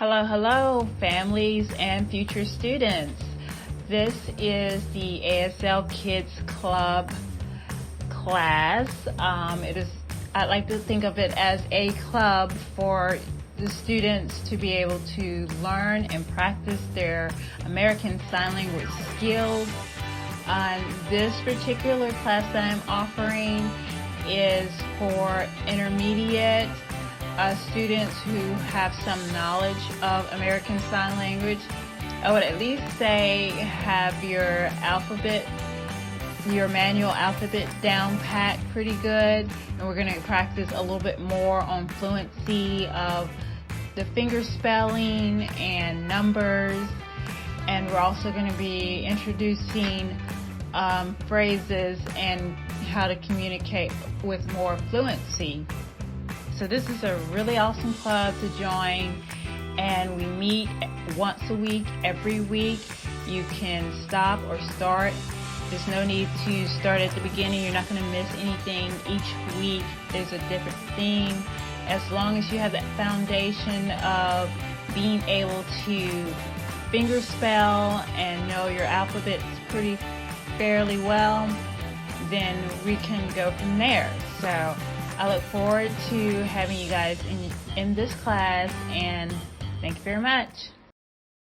Hello, families and future students. This is the ASL Kids Club class. I'd like to think of it as a club for the students to be able to learn and practice their American Sign Language skills. This particular class that I'm offering is for intermediate students who have some knowledge of American Sign Language. I would at least say have your manual alphabet down pat pretty good, and we're going to practice a little bit more on fluency of the finger spelling and numbers, and we're also going to be introducing phrases and how to communicate with more fluency. So this is a really awesome club to join, and we meet once a week, every week. You can stop or start. There's no need to start at the beginning. You're not going to miss anything. Each week there's a different theme. As long as you have that foundation of being able to finger spell and know your alphabet pretty fairly well, then we can go from there. So I look forward to having you guys in this class, and thank you very much.